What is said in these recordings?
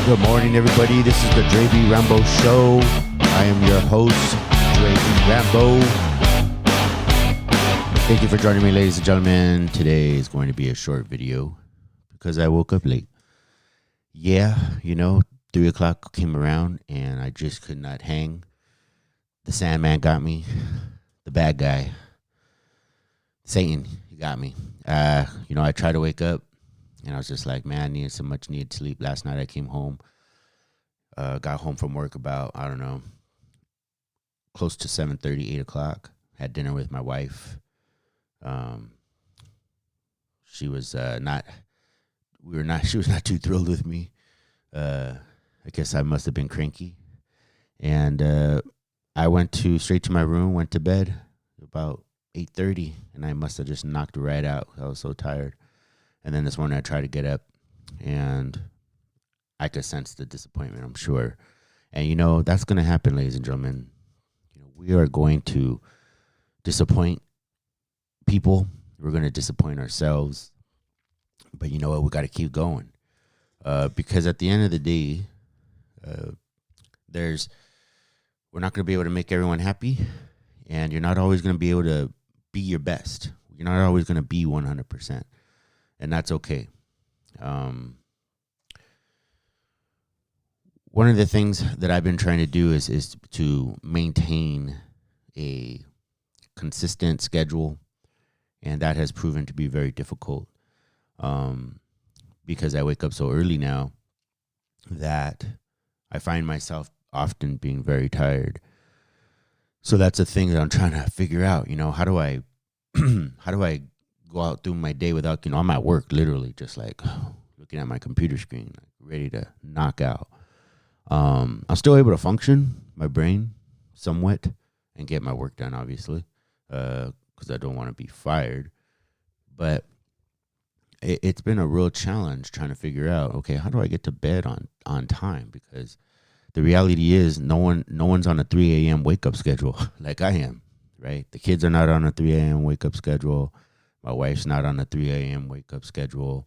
Good morning, everybody. This is the Dre Bee Rambo Show. I am your host, Dre Bee Rambo. Thank you for joining me, ladies and gentlemen. Today is going to be a short video because I woke up late. Yeah, 3 o'clock came around and I just could not hang. The Sandman got me. The bad guy, Satan, he got me. I tried to wake up. And I was just like, man, I needed some much needed sleep. Last night I came home, got home from work about, close to 7:30, 8 o'clock. Had dinner with my wife. She was not too thrilled with me. I guess I must have been cranky. And I went straight to my room, went to bed about 8:30, and I must have just knocked right out. I was so tired. And then this morning I tried to get up, and I could sense the disappointment, I'm sure. And, that's going to happen, ladies and gentlemen. We are going to disappoint people. We're going to disappoint ourselves. But you know what? We got to keep going. Because at the end of the day, we're not going to be able to make everyone happy. And you're not always going to be able to be your best. You're not always going to be 100%. And that's okay. One of the things that I've been trying to do is to maintain a consistent schedule, and that has proven to be very difficult because I wake up so early now that I find myself often being very tired. So that's a thing that I'm trying to figure out. How do I go out through my day without, I'm at work, literally, just like looking at my computer screen, like ready to knock out. I'm still able to function, my brain, somewhat, and get my work done, obviously, because I don't want to be fired. But it's been a real challenge trying to figure out, okay, how do I get to bed on time? Because the reality is no one's on a 3 a.m. wake-up schedule like I am, right? The kids are not on a 3 a.m. wake-up schedule. My wife's not on a 3 a.m. wake-up schedule.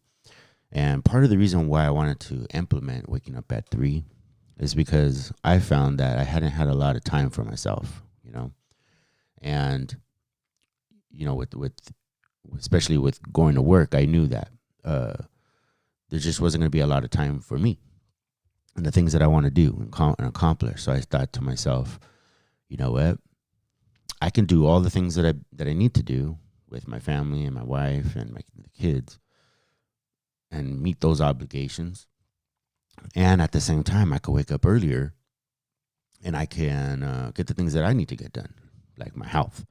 And part of the reason why I wanted to implement waking up at 3 is because I found that I hadn't had a lot of time for myself, And, with especially with going to work, I knew that there just wasn't going to be a lot of time for me and the things that I want to do and accomplish. So I thought to myself, you know what? I can do all the things that I need to do with my family and my wife and the kids and meet those obligations. And at the same time, I could wake up earlier and I can get the things that I need to get done, like my health.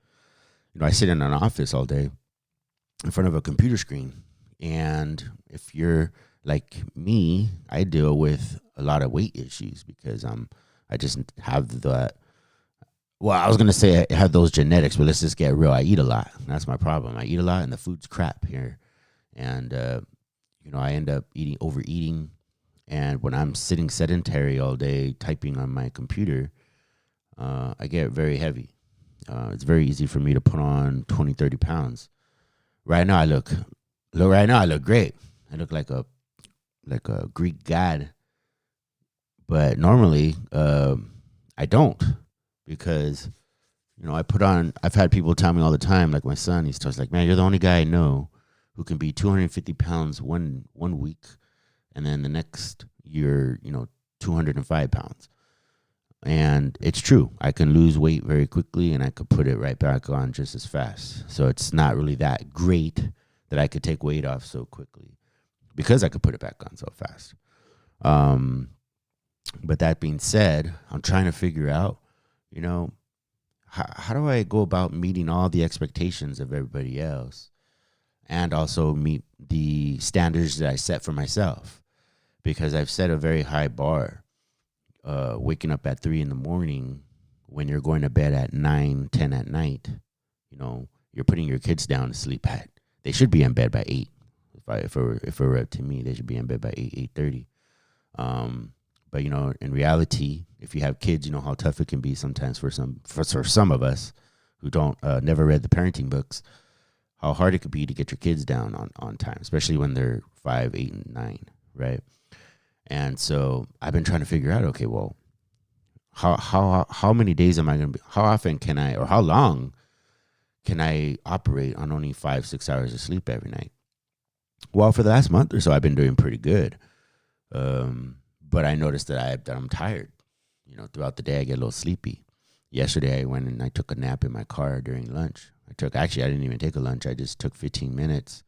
I sit in an office all day in front of a computer screen. And if you're like me, I deal with a lot of weight issues because I just have that. Well, I was going to say I have those genetics, but let's just get real. I eat a lot. That's my problem. I eat a lot and the food's crap here. And, I end up overeating. And when I'm sitting sedentary all day typing on my computer, I get very heavy. It's very easy for me to put on 20, 30 pounds. Right now I look great. I look like a Greek god. But normally I don't. Because, I've had people tell me all the time, like my son, he's just like, man, you're the only guy I know who can be 250 pounds one week, and then the next year, 205 pounds. And it's true. I can lose weight very quickly, and I could put it right back on just as fast. So it's not really that great that I could take weight off so quickly because I could put it back on so fast. But that being said, I'm trying to figure out, how do I go about meeting all the expectations of everybody else and also meet the standards that I set for myself? Because I've set a very high bar, waking up at 3 in the morning when you're going to bed at 9, 10 at night. You're putting your kids down to sleep they should be in bed by 8. If it were up to me, they should be in bed by 8, 8:30. But, in reality, if you have kids, you know how tough it can be sometimes for some of us who don't never read the parenting books, how hard it could be to get your kids down on time, especially when they're 5, 8, and 9, right? And so I've been trying to figure out, okay, well, how many days am I going to be, how often can I, or how long can I operate on only 5-6 hours of sleep every night? Well, for the last month or so, I've been doing pretty good. But I noticed that I'm tired. Throughout the day, I get a little sleepy. Yesterday, I went and I took a nap in my car during lunch. I didn't even take a lunch. I just took 15 minutes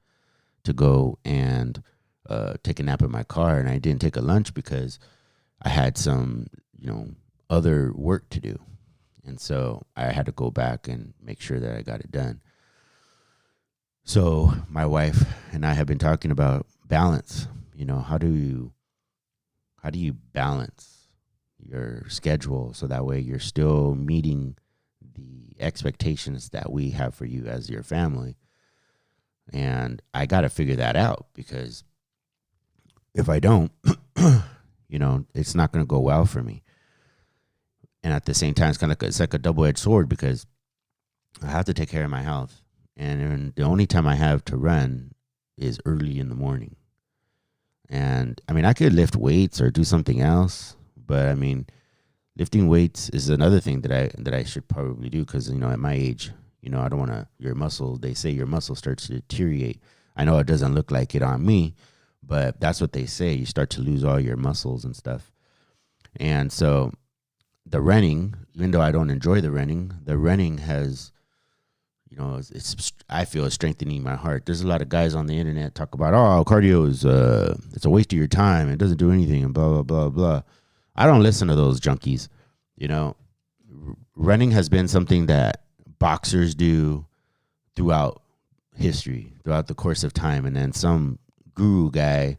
to go and take a nap in my car. And I didn't take a lunch because I had some, other work to do. And so I had to go back and make sure that I got it done. So my wife and I have been talking about balance. How do you balance your schedule so that way you're still meeting the expectations that we have for you as your family? And I got to figure that out, because if I don't, it's not going to go well for me. And at the same time, it's like a double-edged sword, because I have to take care of my health. And the only time I have to run is early in the morning. And I mean, I could lift weights or do something else, but I mean, lifting weights is another thing that I should probably do, because at my age, I don't want to. They say your muscle starts to deteriorate. I know it doesn't look like it on me, but that's what they say. You start to lose all your muscles and stuff. And so the running, even though I don't enjoy the running has, I feel it's strengthening my heart. There's a lot of guys on the internet talk about, cardio is it's a waste of your time. It doesn't do anything and blah, blah, blah, blah. I don't listen to those junkies. Running has been something that boxers do throughout history, throughout the course of time. And then some guru guy,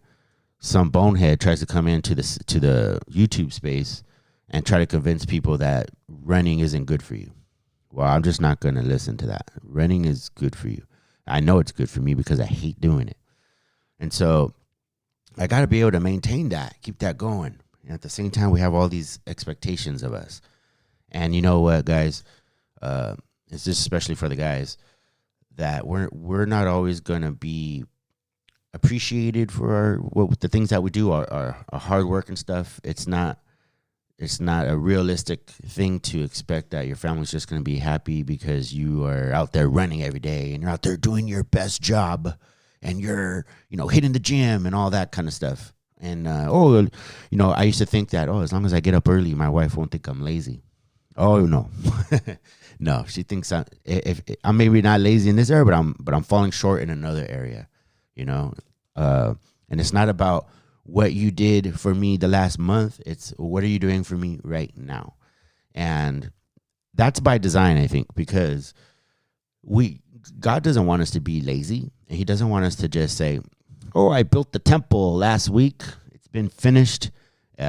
some bonehead tries to come into to the YouTube space and try to convince people that running isn't good for you. Well, I'm just not going to listen to that. Running is good for you. I know it's good for me because I hate doing it. And so I got to be able to maintain that, keep that going. And at the same time, we have all these expectations of us. And you know what, guys? It's just especially for the guys, that we're not always going to be appreciated for the things that we do, our hard work and stuff. It's not a realistic thing to expect that your family's just going to be happy because you are out there running every day and you're out there doing your best job and you're, hitting the gym and all that kind of stuff. And, I used to think that, as long as I get up early, my wife won't think I'm lazy. Oh, no. No, she thinks if I'm maybe not lazy in this area, but I'm falling short in another area, and it's not about what you did for me the last month. It's what are you doing for me right now? And that's by design, I think, because God doesn't want us to be lazy, and he doesn't want us to just say, I built the temple last week. It's been finished.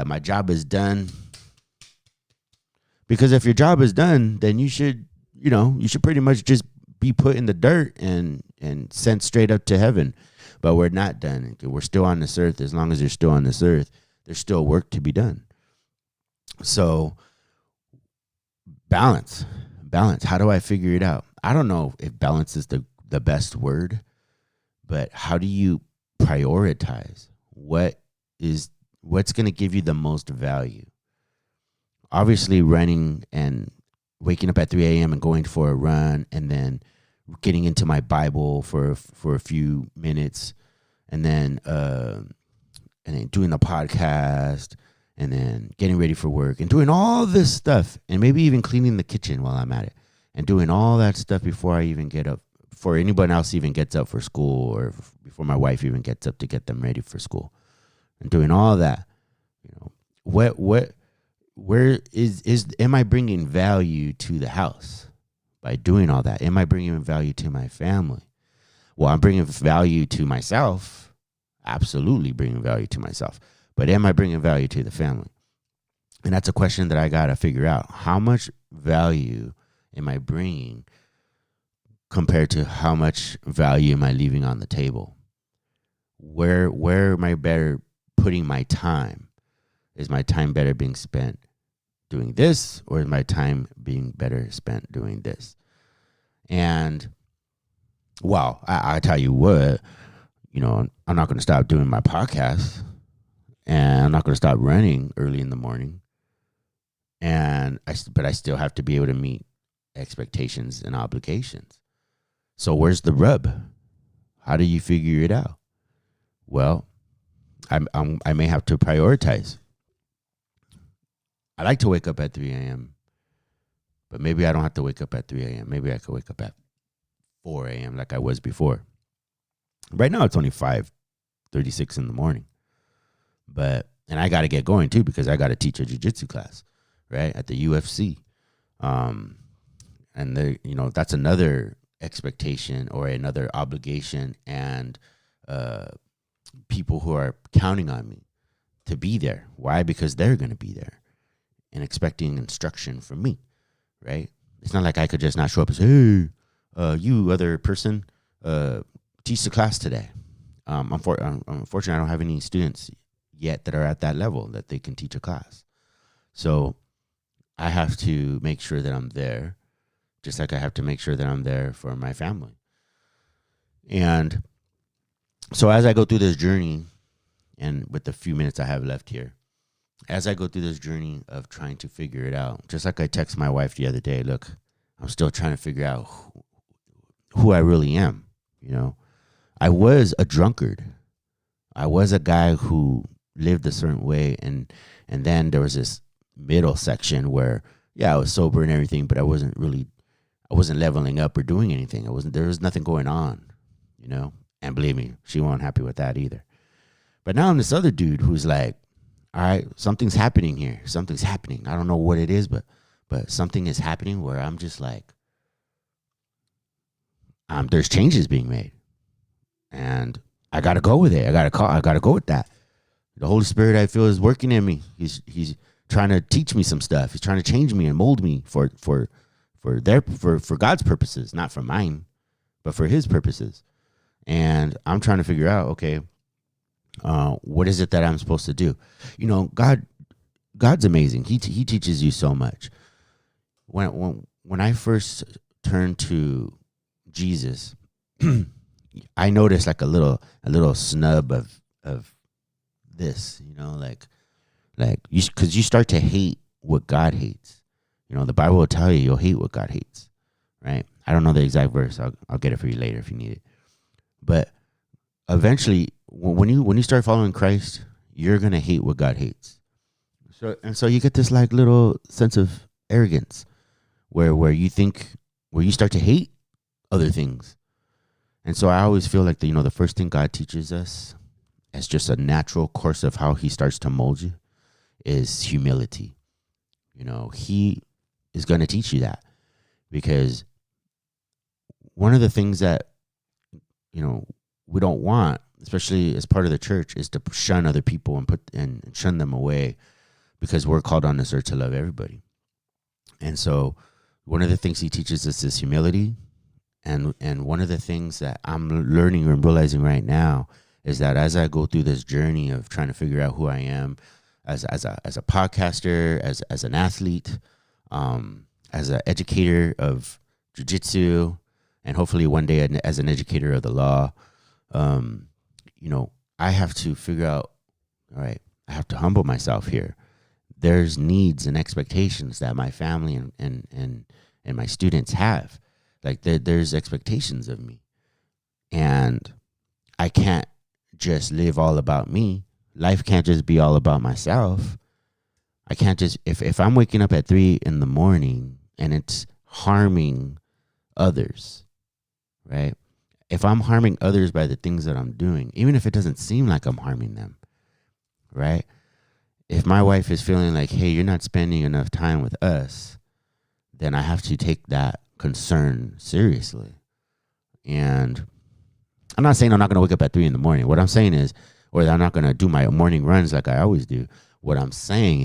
My job is done. Because if your job is done, then you should pretty much just be put in the dirt and sent straight up to heaven. But we're not done. We're still on this earth. As long as you're still on this earth, there's still work to be done. So balance. How do I figure it out? I don't know if balance is the best word, but how do you prioritize? What's going to give you the most value? Obviously, running and waking up at 3 a.m. and going for a run, and then getting into my Bible for a few minutes, and then doing a podcast, and then getting ready for work, and doing all this stuff, and maybe even cleaning the kitchen while I'm at it, and doing all that stuff before I even get up, before anyone else even gets up for school, or before my wife even gets up to get them ready for school, and doing all that. Where am I bringing value to the house by doing all that? Am I bringing value to my family? Well, I'm bringing value to myself. Absolutely bringing value to myself. But am I bringing value to the family? And that's a question that I got to figure out. How much value am I bringing compared to how much value am I leaving on the table? Where am I better putting my time? Is my time better being spent doing this, or is my time being better spent doing this? And, well, I tell you what, I'm not going to stop doing my podcast. and I'm not going to stop running early in the morning. But I still have to be able to meet expectations and obligations. So where's the rub? How do you figure it out? Well, I may have to prioritize. I like to wake up at 3 a.m., but maybe I don't have to wake up at 3 a.m. Maybe I could wake up at 4 a.m. like I was before. Right now it's only 5:36 in the morning. And I got to get going too, because I got to teach a jiu-jitsu class, right, at the UFC. And that's another expectation or another obligation, and people who are counting on me to be there. Why? Because they're going to be there and expecting instruction from me, right? It's not like I could just not show up and say, hey, you other person, teach the class today. Unfortunately, I don't have any students yet that are at that level that they can teach a class. So I have to make sure that I'm there, just like I have to make sure that I'm there for my family. And so as I go through this journey, and with the few minutes I have left here, as I go through this journey of trying to figure it out, just like I text my wife the other day, look, I'm still trying to figure out who I really am. I was a drunkard. I was a guy who lived a certain way, and then there was this middle section where, I was sober and everything, but I wasn't leveling up or doing anything. There was nothing going on, and believe me, she wasn't happy with that either. But now I'm this other dude who's like, all right, something's happening here. Something's happening. I don't know what it is, but something is happening where I'm just like, there's changes being made, and I got to go with it. I got to go with that. The Holy Spirit, I feel, is working in me. He's trying to teach me some stuff. He's trying to change me and mold me for God's purposes, not for mine, but for His purposes. And I'm trying to figure out, okay, what is it that I'm supposed to do? God's amazing. He teaches you so much. When I first turned to Jesus, I noticed like a little snub of this, because you start to hate what God hates. The Bible will tell you you'll hate what God hates, right? I don't know the exact verse. I'll get it for you later if you need it. But eventually, when you start following Christ, you're gonna hate what God hates. So you get this like little sense of arrogance, where you start to hate other things. And so I always feel like the first thing God teaches us, as just a natural course of how He starts to mold you, is humility. He is going to teach you that, because one of the things that we don't want, especially as part of the church, is to shun other people and shun them away, because we're called on this earth to love everybody. And so one of the things He teaches us is humility. And one of the things that I'm learning and realizing right now is that as I go through this journey of trying to figure out who I am as a podcaster, as an athlete, as an educator of jiu-jitsu, and hopefully one day as an educator of the law, I have to figure out, all right, I have to humble myself here. There's needs and expectations that my family and my students have. Like there's expectations of me, and I can't just live all about me. Life can't just be all about myself. I can't just, if I'm waking up at 3 in the morning and it's harming others, right? If I'm harming others by the things that I'm doing, even if it doesn't seem like I'm harming them, right? If my wife is feeling like, hey, you're not spending enough time with us, then I have to take that concern seriously. And I'm not saying I'm not going to wake up at 3 in the morning. What I'm saying is, or that I'm not going to do my morning runs like I always do. What I'm saying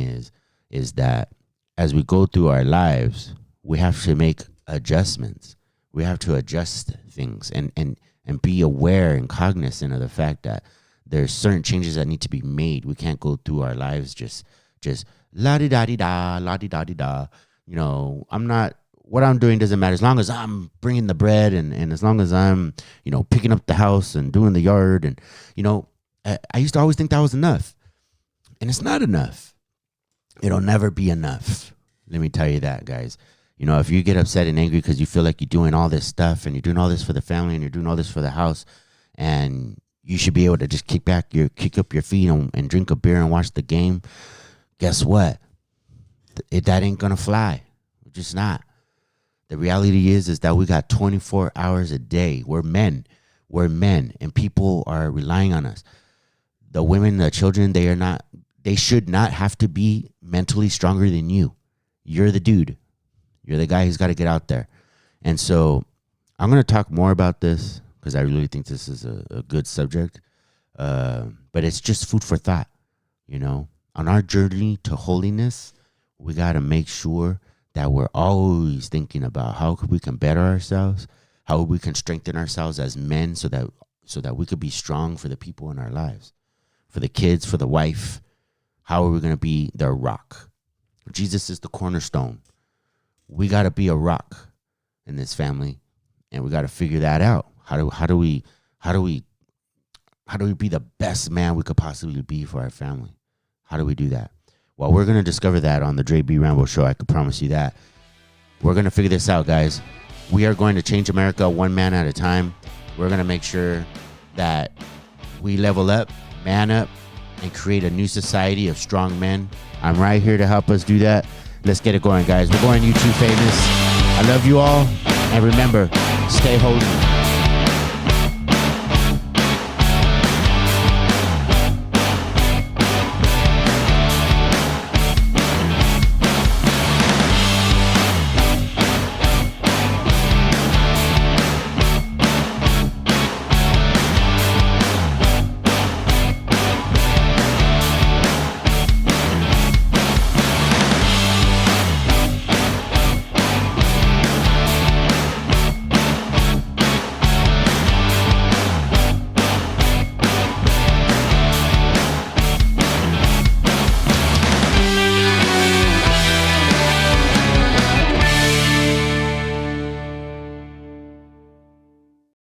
is that as we go through our lives, we have to make adjustments. We have to adjust things and be aware and cognizant of the fact that there's certain changes that need to be made. We can't go through our lives just la-di-da-di-da, la-di-da-di-da. What I'm doing doesn't matter as long as I'm bringing the bread and as long as I'm, picking up the house and doing the yard. And, I used to always think that was enough. And it's not enough. It'll never be enough. Let me tell you that, guys. You know, if you get upset and angry because you feel like you're doing all this stuff and you're doing all this for the family and you're doing all this for the house, and you should be able to just kick up your feet and drink a beer and watch the game, guess what? That ain't going to fly. It's just not. The reality is that we got 24 hours a day. We're men. And people are relying on us. The women, the children, they should not have to be mentally stronger than you. You're the dude. You're the guy who's got to get out there. And so I'm going to talk more about this because I really think this is a good subject. But it's just food for thought. You know, on our journey to holiness, we got to make sure that we're always thinking about how we can better ourselves, how we can strengthen ourselves as men so that we could be strong for the people in our lives, for the kids, for the wife. How are we going to be their rock? Jesus is the cornerstone. We got to be a rock in this family, and we got to figure that out. How do we be the best man we could possibly be for our family? How do we do that? Well, we're going to discover that on the Dre Bee Rambo show. I can promise you that. We're going to figure this out, guys. We are going to change America one man at a time. We're going to make sure that we level up, man up, and create a new society of strong men. I'm right here to help us do that. Let's get it going, guys. We're going YouTube famous. I love you all. And remember, stay holy.